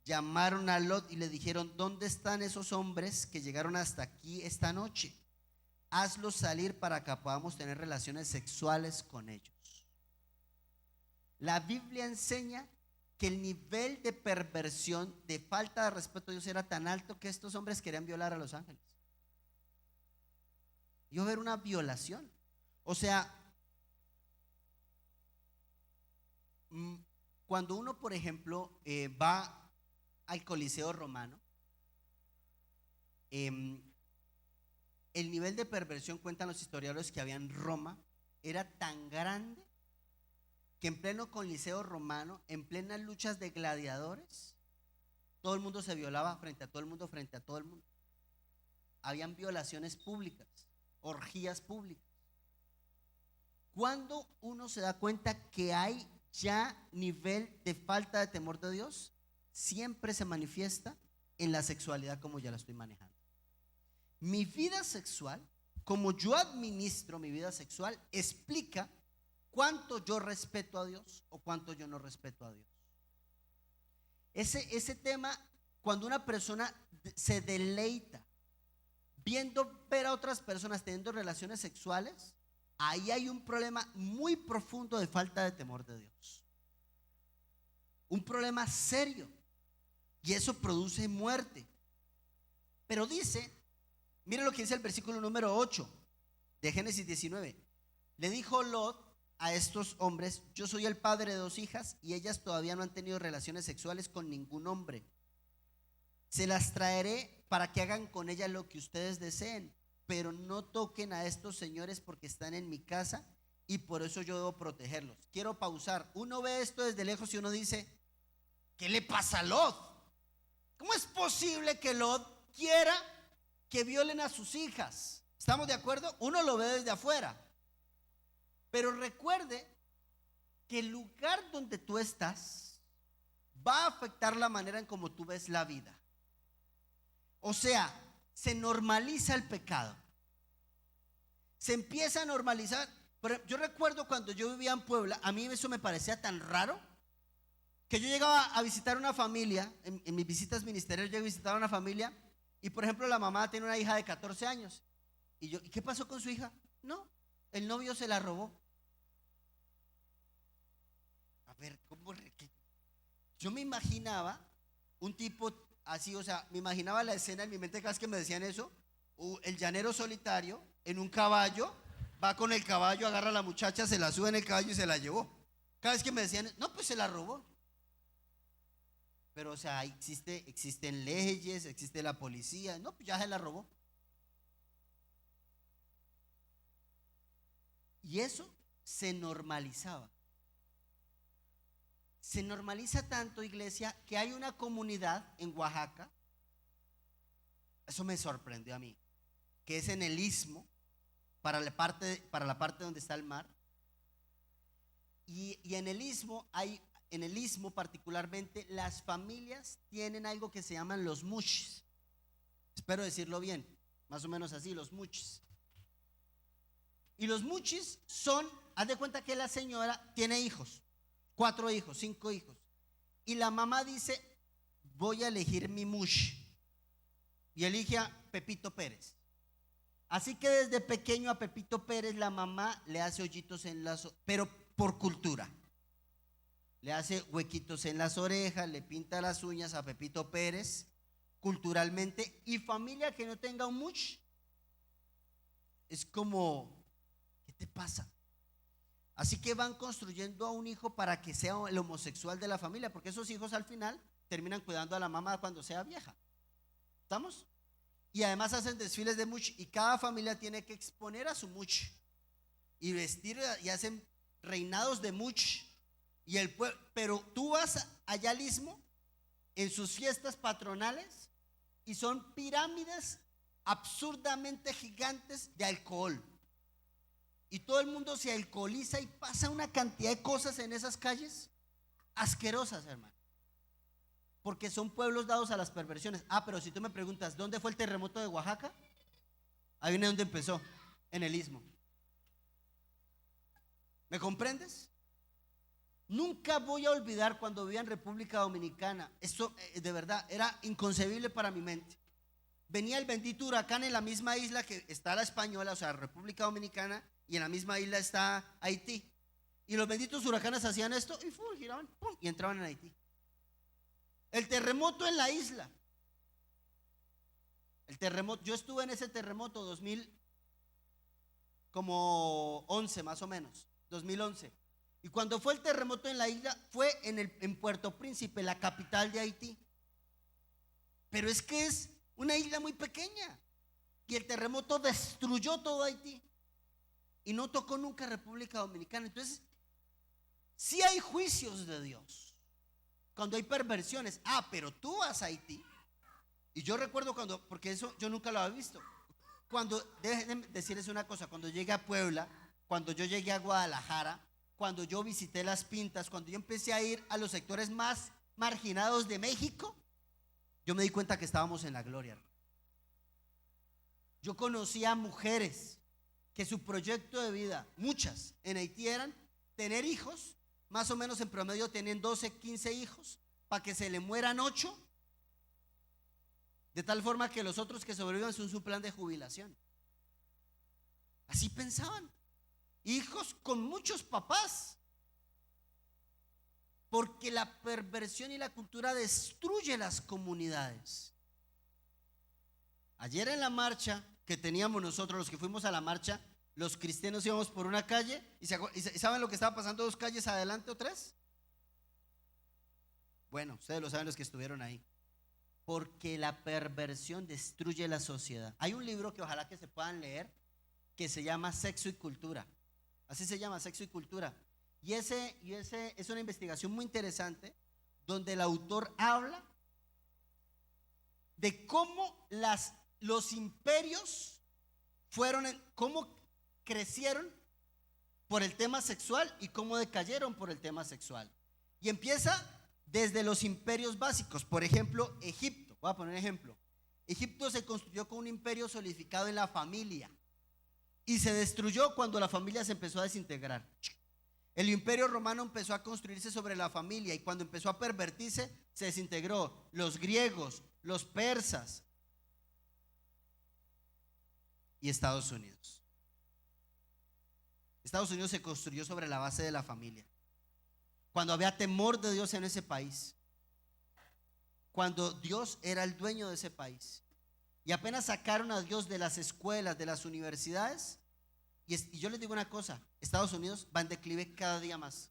llamaron a Lot y le dijeron: ¿dónde están esos hombres que llegaron hasta aquí esta noche? Hazlos salir para que podamos tener relaciones sexuales con ellos. La Biblia enseña que el nivel de perversión, de falta de respeto a Dios era tan alto que estos hombres querían violar a los ángeles. Iba a haber una violación. O sea, cuando uno, por ejemplo, va al Coliseo Romano, el nivel de perversión, cuentan los historiadores, que había en Roma era tan grande que en pleno Coliseo Romano, en plenas luchas de gladiadores, todo el mundo se violaba frente a todo el mundo, Habían violaciones públicas, orgías públicas. Cuando uno se da cuenta que hay ya nivel de falta de temor de Dios, siempre se manifiesta en la sexualidad como ya la estoy manejando. Mi vida sexual, como yo administro mi vida sexual, explica cuánto yo respeto a Dios o cuánto yo no respeto a Dios. Ese tema, cuando una persona se deleita ver a otras personas teniendo relaciones sexuales, ahí hay un problema muy profundo de falta de temor de Dios. Un problema serio. Y eso produce muerte. Pero dice, mire lo que dice el versículo número 8 de Génesis 19. Le dijo Lot a estos hombres: yo soy el padre de 2 hijas y ellas todavía no han tenido relaciones sexuales con ningún hombre. Se las traeré para que hagan con ellas lo que ustedes deseen, pero no toquen a estos señores porque están en mi casa y por eso yo debo protegerlos. Quiero pausar. Uno ve esto desde lejos y uno dice: ¿qué le pasa a Lot? ¿Cómo es posible que Lot quiera que violen a sus hijas? ¿Estamos de acuerdo? Uno lo ve desde afuera. Pero recuerde que el lugar donde tú estás va a afectar la manera en cómo tú ves la vida. O sea, se normaliza el pecado. Se empieza a normalizar. Pero yo recuerdo cuando yo vivía en Puebla, a mí eso me parecía tan raro que yo llegaba a visitar una familia, en mis visitas ministeriales yo visitaba una familia y por ejemplo la mamá tiene una hija de 14 años. Y yo: ¿y qué pasó con su hija? No, el novio se la robó. A ver, ¿cómo? Yo me imaginaba un tipo así, o sea, me imaginaba la escena en mi mente cada vez que me decían eso: el llanero solitario en un caballo, va con el caballo, agarra a la muchacha, se la sube en el caballo y se la llevó. Cada vez que me decían: no, pues se la robó. Pero o sea, existen leyes, existe la policía. No, pues ya se la robó. Y eso se normalizaba. Se normaliza tanto, iglesia, que hay una comunidad en Oaxaca, eso me sorprendió a mí, que es en el istmo, para la parte donde está el mar. Y en el istmo particularmente, las familias tienen algo que se llaman los muchis. Espero decirlo bien, más o menos así, los muchis. Y los muchis son, haz de cuenta que la señora tiene hijos, 4 hijos, 5 hijos. Y la mamá dice: voy a elegir mi mush. Y elige a Pepito Pérez. Así que desde pequeño a Pepito Pérez la mamá le hace hoyitos pero por cultura. Le hace huequitos en las orejas, le pinta las uñas a Pepito Pérez, culturalmente. Y familia que no tenga un mush es como: ¿qué te pasa? Así que van construyendo a un hijo para que sea el homosexual de la familia, porque esos hijos al final terminan cuidando a la mamá cuando sea vieja. ¿Estamos? Y además hacen desfiles de much y cada familia tiene que exponer a su much y vestir, y hacen reinados de much. Pero tú vas allá al istmo en sus fiestas patronales y son pirámides absurdamente gigantes de alcohol. Y todo el mundo se alcoholiza y pasa una cantidad de cosas en esas calles asquerosas, hermano. Porque son pueblos dados a las perversiones. Pero si tú me preguntas, ¿dónde fue el terremoto de Oaxaca? Ahí viene donde empezó, en el istmo. ¿Me comprendes? Nunca voy a olvidar cuando vivía en República Dominicana. Esto de verdad era inconcebible para mi mente. Venía el bendito huracán en la misma isla que está la Española, o sea, República Dominicana, y en la misma isla está Haití. Y los benditos huracanes hacían esto y giraban, ¡pum!, y entraban en Haití. El terremoto en la isla. El terremoto, yo estuve en ese terremoto 2011 más o menos, 2011. Y cuando fue el terremoto en la isla, fue en Puerto Príncipe, la capital de Haití. Pero es que es una isla muy pequeña. Y el terremoto destruyó todo Haití. Y no tocó nunca República Dominicana. Entonces, sí hay juicios de Dios cuando hay perversiones. Pero tú vas a Haití. Y yo recuerdo porque eso yo nunca lo había visto. Déjenme decirles una cosa, cuando llegué a Puebla, cuando yo llegué a Guadalajara, cuando yo visité Las Pintas, cuando yo empecé a ir a los sectores más marginados de México, yo me di cuenta que estábamos en la gloria. Yo conocí a mujeres que su proyecto de vida, muchas en Haití, eran tener hijos, más o menos en promedio tenían 12, 15 hijos, para que se le mueran 8, de tal forma que los otros que sobrevivan son su plan de jubilación. Así pensaban. Hijos con muchos papás, porque la perversión y la cultura destruye las comunidades. Ayer en la marcha que teníamos nosotros, los que fuimos a la marcha, los cristianos íbamos por una calle y ¿saben lo que estaba pasando 2 calles adelante o 3? Bueno, ustedes lo saben los que estuvieron ahí. Porque la perversión destruye la sociedad. Hay un libro que ojalá que se puedan leer que se llama Sexo y Cultura. Así se llama, Sexo y Cultura. Y ese es una investigación muy interesante donde el autor habla de cómo los imperios cómo crecieron por el tema sexual y cómo decayeron por el tema sexual. Y empieza desde los imperios básicos. Por ejemplo, Egipto. Voy a poner un ejemplo. Egipto se construyó con un imperio solidificado en la familia y se destruyó cuando la familia se empezó a desintegrar. El imperio romano empezó a construirse sobre la familia y cuando empezó a pervertirse se desintegró. Los griegos, los persas y Estados Unidos. Estados Unidos se construyó sobre la base de la familia. Cuando había temor de Dios en ese país, cuando Dios era el dueño de ese país, y apenas sacaron a Dios de las escuelas, de las universidades, y yo les digo una cosa, Estados Unidos va en declive cada día más,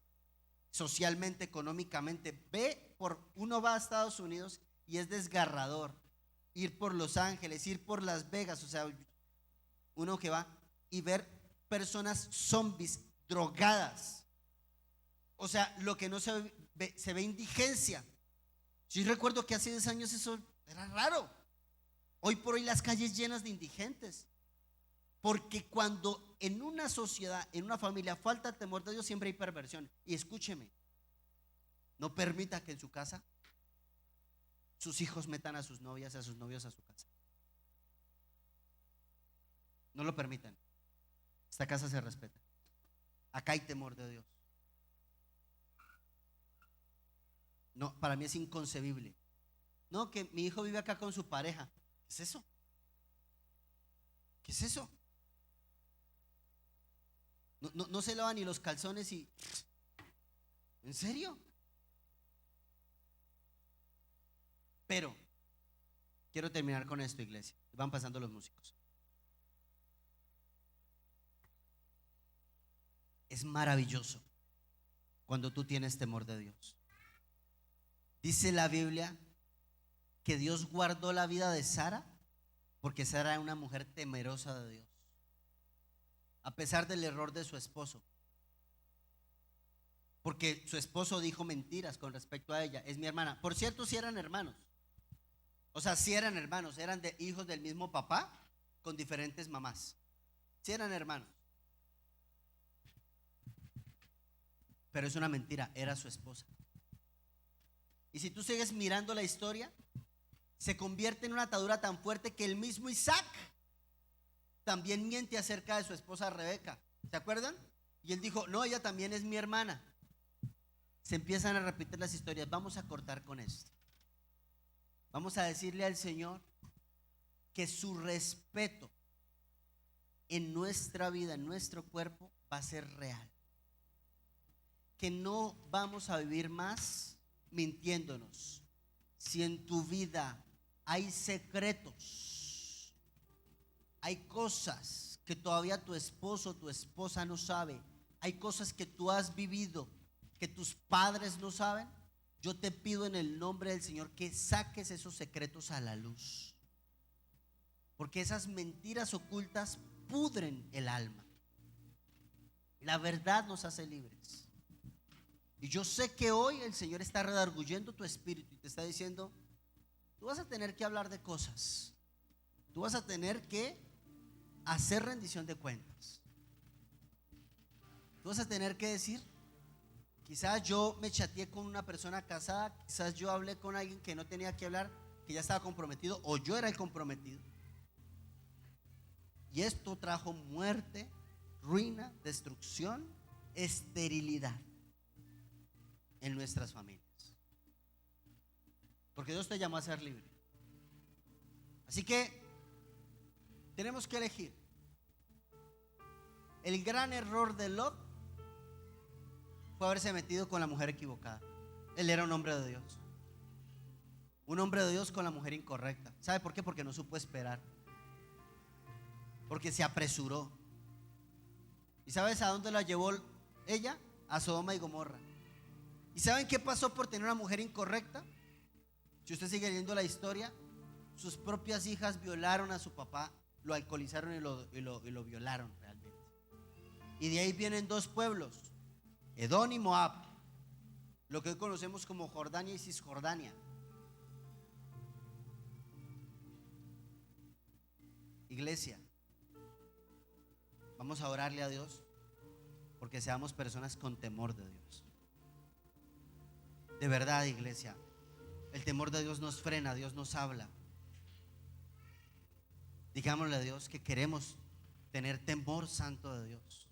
socialmente, económicamente. Uno va a Estados Unidos y es desgarrador, ir por Los Ángeles, ir por Las Vegas, o sea, uno que va y ver personas zombies, drogadas. O sea, lo que no se ve indigencia. Yo recuerdo que hace 10 años eso era raro. Hoy por hoy las calles llenas de indigentes. Porque cuando en una sociedad, en una familia falta el temor de Dios, siempre hay perversión. Y escúcheme, no permita que en su casa sus hijos metan a sus novias y a sus novios a su casa. No lo permitan. Esta casa se respeta. Acá hay temor de Dios. No, para mí es inconcebible. No, que mi hijo vive acá con su pareja. ¿Qué es eso? ¿Qué es eso? No se lavan ni los calzones y... ¿En serio? Pero quiero terminar con esto, iglesia. Van pasando los músicos. Es maravilloso cuando tú tienes temor de Dios. Dice la Biblia que Dios guardó la vida de Sara porque Sara era una mujer temerosa de Dios, a pesar del error de su esposo, porque su esposo dijo mentiras con respecto a ella. Es mi hermana. Por cierto, sí eran hermanos. O sea, sí eran hermanos, eran hijos del mismo papá con diferentes mamás. Sí eran hermanos. Pero es una mentira, era su esposa. Y si tú sigues mirando la historia, se convierte en una atadura tan fuerte que el mismo Isaac también miente acerca de su esposa Rebeca. ¿Se acuerdan? Y él dijo, no, ella también es mi hermana. Se empiezan a repetir las historias. Vamos a cortar con esto. Vamos a decirle al Señor que su respeto en nuestra vida, en nuestro cuerpo, va a ser real. Que no vamos a vivir más mintiéndonos. Si en tu vida hay secretos, hay cosas que todavía tu esposo o tu esposa no sabe, hay cosas que tú has vivido que tus padres no saben, yo te pido en el nombre del Señor que saques esos secretos a la luz, porque esas mentiras ocultas pudren el alma. La verdad nos hace libres. Y yo sé que hoy el Señor está redarguyendo tu espíritu y te está diciendo, tú vas a tener que hablar de cosas, tú vas a tener que hacer rendición de cuentas, tú vas a tener que decir, quizás yo me chateé con una persona casada, quizás yo hablé con alguien que no tenía que hablar, que ya estaba comprometido, o yo era el comprometido, y esto trajo muerte, ruina, destrucción, esterilidad en nuestras familias, porque Dios te llamó a ser libre. Así que tenemos que elegir. El gran error de Lot fue haberse metido con la mujer equivocada. Él era un hombre de Dios, un hombre de Dios con la mujer incorrecta. ¿Sabe por qué? Porque no supo esperar, porque se apresuró. ¿Y sabes a dónde la llevó ella? A Sodoma y Gomorra. ¿Y saben qué pasó por tener una mujer incorrecta? Si usted sigue leyendo la historia, sus propias hijas violaron a su papá, lo alcoholizaron y lo violaron realmente. Y de ahí vienen dos pueblos, Edom y Moab, lo que hoy conocemos como Jordania y Cisjordania. Iglesia, vamos a orarle a Dios porque seamos personas con temor de Dios. De verdad, iglesia, el temor de Dios nos frena, Dios nos habla. Digámosle a Dios que queremos tener temor santo de Dios.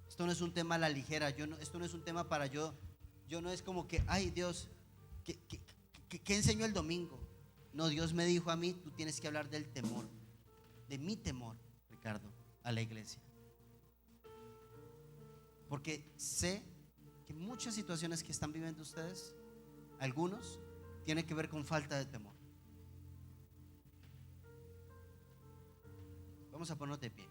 Esto no es un tema a la ligera, esto no es un tema para yo no es como que, ay Dios, ¿qué enseñó el domingo? No, Dios me dijo a mí, tú tienes que hablar del temor, de mi temor, Ricardo, a la iglesia. Porque sé que muchas situaciones que están viviendo ustedes, algunos, tienen que ver con falta de temor. Vamos a ponernos de pie.